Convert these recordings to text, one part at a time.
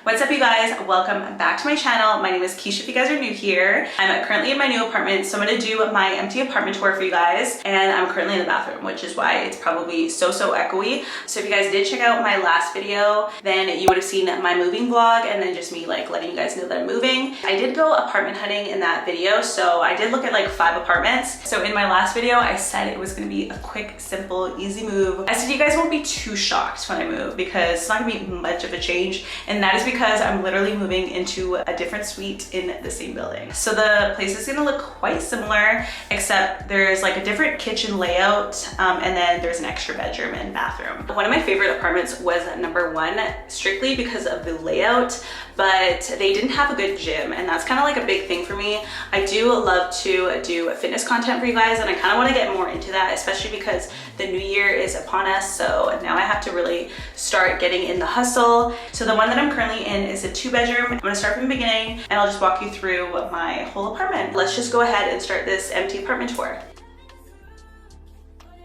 What's up, you guys? Welcome back to my channel. My name is Kisha if you guys are new here. I'm currently in my new apartment, so I'm gonna do my empty apartment tour for you guys. And I'm currently in the bathroom, which is why it's probably so echoey. So if you guys did check out my last video, then you would have seen my moving vlog and then just me like letting you guys know that I'm moving. I did go apartment hunting in that video, so I did look at like 5 apartments. So in my last video, I said it was gonna be a quick, simple, easy move. I said you guys won't be too shocked when I move because it's not gonna be much of a change, and that is because I'm literally moving into a different suite in the same building. So the place is gonna look quite similar, except there's like a different kitchen layout, and then there's an extra bedroom and bathroom. One of my favorite apartments was number 1, strictly because of the layout, but they didn't have a good gym, and that's kind of like a big thing for me. I do love to do fitness content for you guys, and I kind of want to get more into that, especially because the new year is upon us, so now I have to really start getting in the hustle. So the one that I'm currently in is a 2-bedroom. I'm gonna start from the beginning, and I'll just walk you through my whole apartment. Let's just go ahead and start this empty apartment tour.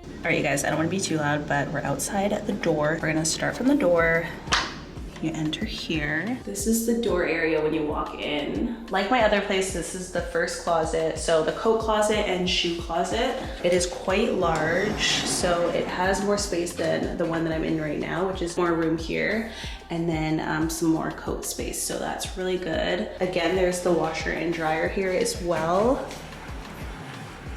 All right, you guys, I don't want to be too loud, but we're outside at the door. We're gonna start from the door. You enter here. This is the door area when you walk in. Like my other place, this is the first closet. So the coat closet and shoe closet. It is quite large, so it has more space than the one that I'm in right now, which is more room here. And then some more coat space, so that's really good. Again, there's the washer and dryer here as well.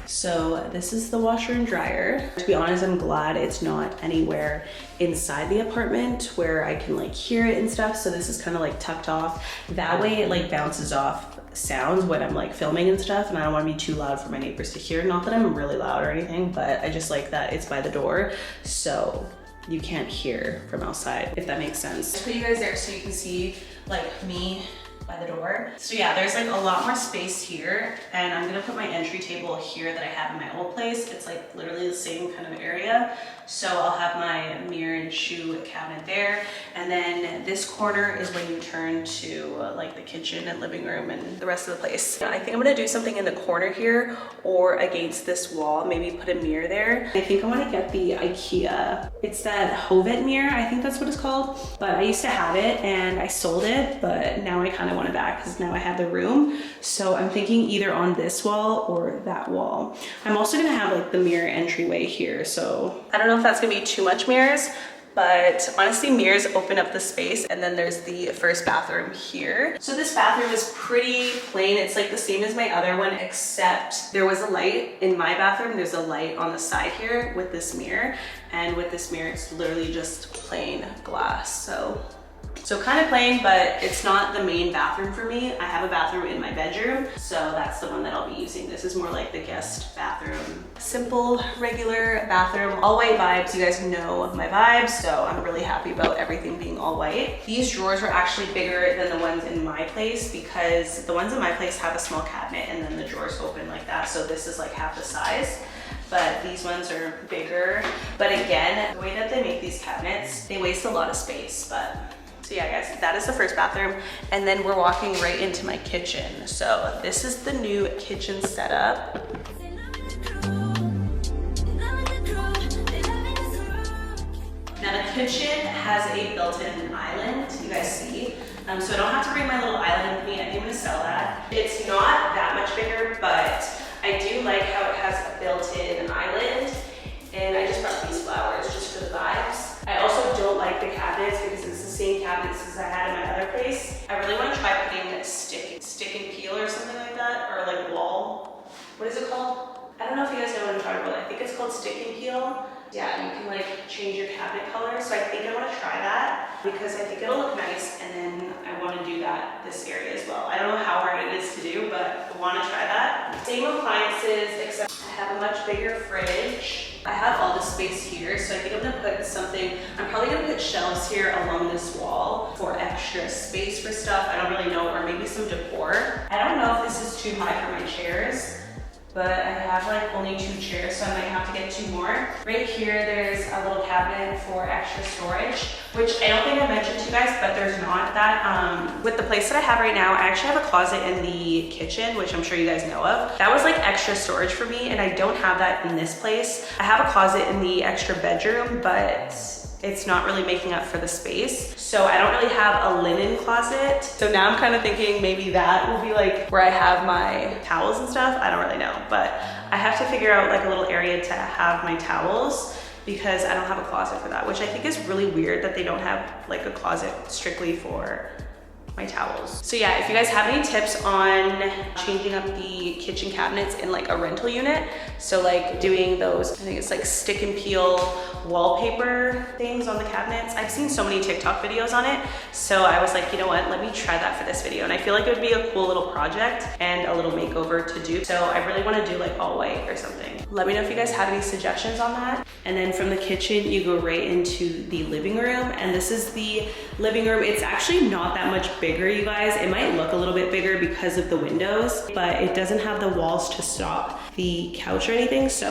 So this is the washer and dryer. To be honest, I'm glad it's not anywhere inside the apartment where I can like hear it and stuff. So this is kind of like tucked off. That way it like bounces off sounds when I'm like filming and stuff, and I don't want to be too loud for my neighbors to hear. Not that I'm really loud or anything, but I just like that it's by the door, so you can't hear from outside, if that makes sense. I'll put you guys there so you can see like me by the door. So yeah, there's like a lot more space here, and I'm gonna put my entry table here that I have in my old place. It's like literally the same kind of area. So I'll have my mirror and shoe cabinet there. And then this corner is when you turn to like the kitchen and living room and the rest of the place. I think I'm gonna do something in the corner here or against this wall, maybe put a mirror there. I think I wanna get the IKEA. It's that Hovet mirror, I think that's what it's called. But I used to have it and I sold it, but now I kind of want it back because now I have the room. So I'm thinking either on this wall or that wall. I'm also gonna have like the mirror entryway here. So I don't know if that's gonna be too much mirrors, but honestly mirrors open up the space. And then there's the first bathroom here. So this bathroom is pretty plain. It's like the same as my other one, except there was a light in my bathroom. There's a light on the side here with this mirror, and with this mirror it's literally just plain glass. So kind of plain, but it's not the main bathroom for me. I have a bathroom in my bedroom, so that's the one that I'll be using. This is more like the guest bathroom. Simple, regular bathroom, all white vibes. You guys know my vibes, so I'm really happy about everything being all white. These drawers were actually bigger than the ones in my place because the ones in my place have a small cabinet and then the drawers open like that. So this is like half the size. But these ones are bigger. But again, the way that they make these cabinets, they waste a lot of space, but. So yeah, guys, that is the first bathroom. And then we're walking right into my kitchen. So this is the new kitchen setup. Now the kitchen has a built-in island, you guys see. So I don't have to bring my little island with me. I think I'm gonna sell that. It's not that much bigger, but I do like how it has a built-in island. And I just brought these flowers just for the vibes. I also don't like the cabinets because it's the same cabinets as I had in my other place. I really want to try putting stick and peel or something like that, or like wall. What is it called? I don't know if you guys know what I'm talking about. I think it's called stick and peel. Yeah, you can like change your cabinet color. So I think I want to try that because I think it'll look nice, and then I want to do that this area as well. I don't know how hard it is to do, but I want to try that. Same appliances, except I have a much bigger fridge. I have all this space here, so I think I'm gonna put something, I'm probably gonna put shelves here along this wall for extra space for stuff. I don't really know, or maybe some decor. I don't know if this is too high for my chairs, but I have like only 2 chairs, so I might have to get 2 more. Right here, there's a little cabinet for extra storage, which I don't think I mentioned to you guys, but there's not that. With the place that I have right now, I actually have a closet in the kitchen, which I'm sure you guys know of. That was like extra storage for me, and I don't have that in this place. I have a closet in the extra bedroom, but it's not really making up for the space. So I don't really have a linen closet. So now I'm kind of thinking maybe that will be like where I have my towels and stuff. I don't really know, but I have to figure out like a little area to have my towels because I don't have a closet for that, which I think is really weird that they don't have like a closet strictly for my towels. So yeah, if you guys have any tips on changing up the kitchen cabinets in like a rental unit, so like doing those, I think it's like stick and peel wallpaper things on the cabinets. I've seen so many TikTok videos on it. So I was like, you know what, let me try that for this video. And I feel like it would be a cool little project and a little makeover to do. So I really want to do like all white or something. Let me know if you guys have any suggestions on that. And then from the kitchen, you go right into the living room. And this is the living room. It's actually not that much bigger, you guys. It might look a little bit bigger because of the windows, but it doesn't have the walls to stop the couch or anything. So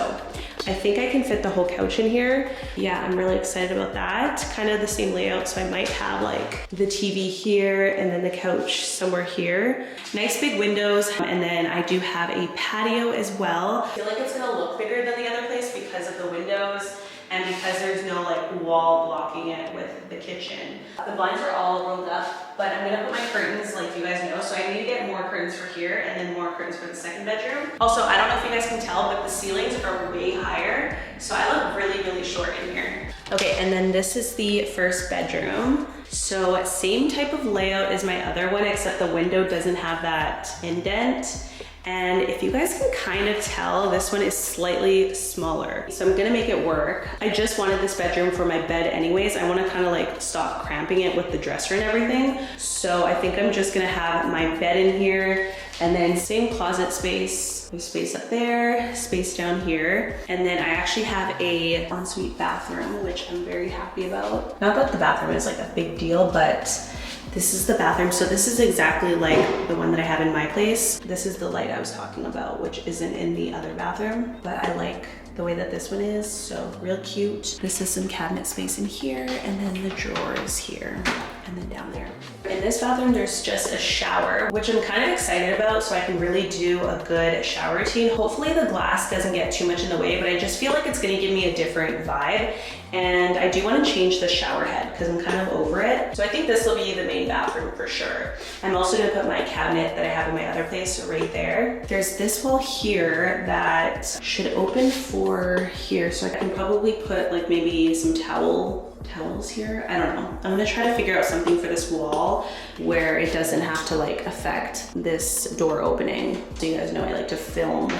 I think I can fit the whole couch in here. Yeah, I'm really excited about that. Kind of the same layout. So I might have like the TV here and then the couch somewhere here. Nice big windows. And then I do have a patio as well. I feel like it's gonna look bigger than the other place because of the windows and because there's no like wall blocking it with the kitchen. The blinds are all rolled up, but I'm gonna put my curtains like you guys know, so I need to get more curtains for here and then more curtains for the second bedroom. Also, I don't know if you guys can tell, but the ceilings are way higher, so I look really, really short in here. Okay, and then this is the first bedroom. So same type of layout as my other one, except the window doesn't have that indent. And if you guys can kind of tell, this one is slightly smaller. So I'm gonna make it work. I just wanted this bedroom for my bed anyways. I wanna kind of like stop cramping it with the dresser and everything. So I think I'm just gonna have my bed in here and then same closet space. There's space up there, space down here. And then I actually have a ensuite bathroom, which I'm very happy about. Not that the bathroom is like a big deal, but this is the bathroom. So this is exactly like the one that I have in my place. This is the light I was talking about, which isn't in the other bathroom, but I like the way that this one is, so real cute. This is some cabinet space in here, and then the drawers here, and then down there. In this bathroom, there's just a shower, which I'm kind of excited about, so I can really do a good shower routine. Hopefully the glass doesn't get too much in the way, but I just feel like it's gonna give me a different vibe. And I do want to change the shower head because I'm kind of over it. So I think this will be the main bathroom for sure. I'm also gonna put my cabinet that I have in my other place right there. There's this wall here that should open for here. So I can probably put like maybe some towels here. I don't know. I'm gonna try to figure out something for this wall where it doesn't have to like affect this door opening. So you guys know I like to film.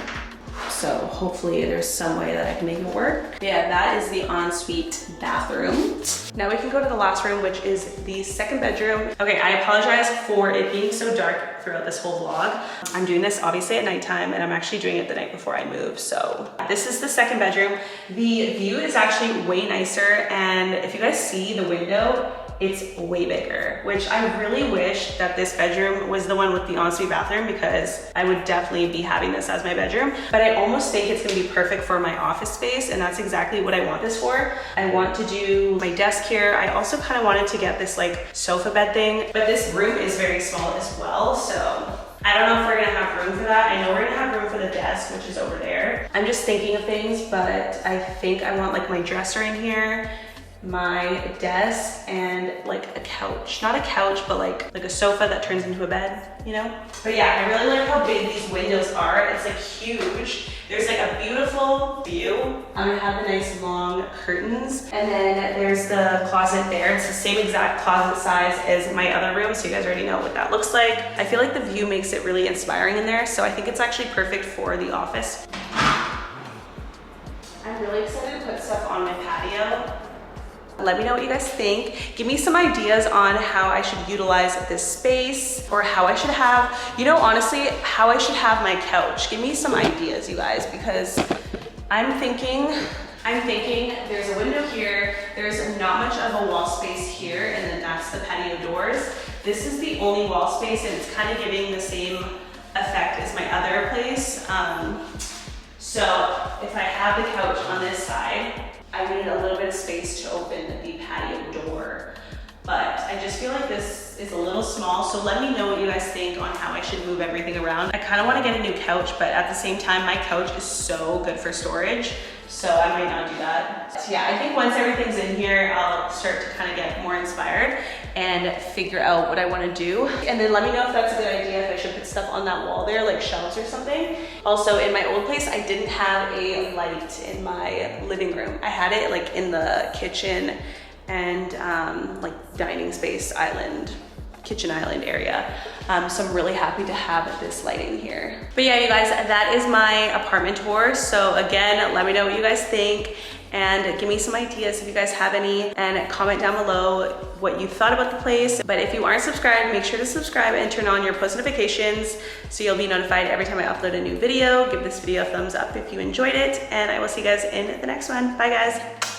So hopefully there's some way that I can make it work. Yeah, that is the ensuite bathroom. Now we can go to the last room, which is the second bedroom. Okay, I apologize for it being so dark throughout this whole vlog. I'm doing this obviously at nighttime and I'm actually doing it the night before I move. So this is the second bedroom. The view is actually way nicer. And if you guys see the window, it's way bigger, which I really wish that this bedroom was the one with the ensuite bathroom because I would definitely be having this as my bedroom. But I almost think it's gonna be perfect for my office space, and that's exactly what I want this for. I want to do my desk here. I also kind of wanted to get this like sofa bed thing, but this room is very small as well, so I don't know if we're gonna have room for that. I know we're gonna have room for the desk, which is over there. I'm just thinking of things, but I think I want like my dresser in here, my desk, and like a couch. Not a couch, but like a sofa that turns into a bed, you know? But yeah, I really like how big these windows are. It's like huge. There's like a beautiful view. I'm gonna have the nice long curtains. And then there's the closet there. It's the same exact closet size as my other room, so you guys already know what that looks like. I feel like the view makes it really inspiring in there, so I think it's actually perfect for the office. I'm really excited to put stuff on my patio. Let me know what you guys think. Give me some ideas on how I should utilize this space, or how I should have, you know, honestly, how I should have my couch. Give me some ideas, you guys, because I'm thinking there's a window here, there's not much of a wall space here, and then that's the patio doors. This is the only wall space, and it's kind of giving the same effect as my other place. So if I have the couch on this side, I need a little bit of space to open the patio door. But I just feel like this is a little small, so let me know what you guys think on how I should move everything around. I kind of want to get a new couch, but at the same time, my couch is so good for storage so I might not do that. So yeah, I think once everything's in here, I'll start to kind of get more inspired and figure out what I want to do. And then let me know if that's a good idea, if I should put stuff on that wall there, like shelves or something. Also, in my old place, I didn't have a light in my living room. I had it like in the kitchen and like dining space island, kitchen island area. So I'm really happy to have this lighting here. But yeah, you guys, that is my apartment tour. So again, let me know what you guys think and give me some ideas if you guys have any, and comment down below what you thought about the place. But if you aren't subscribed, make sure to subscribe and turn on your post notifications so you'll be notified every time I upload a new video. Give this video a thumbs up if you enjoyed it, and I will see you guys in the next one. Bye guys.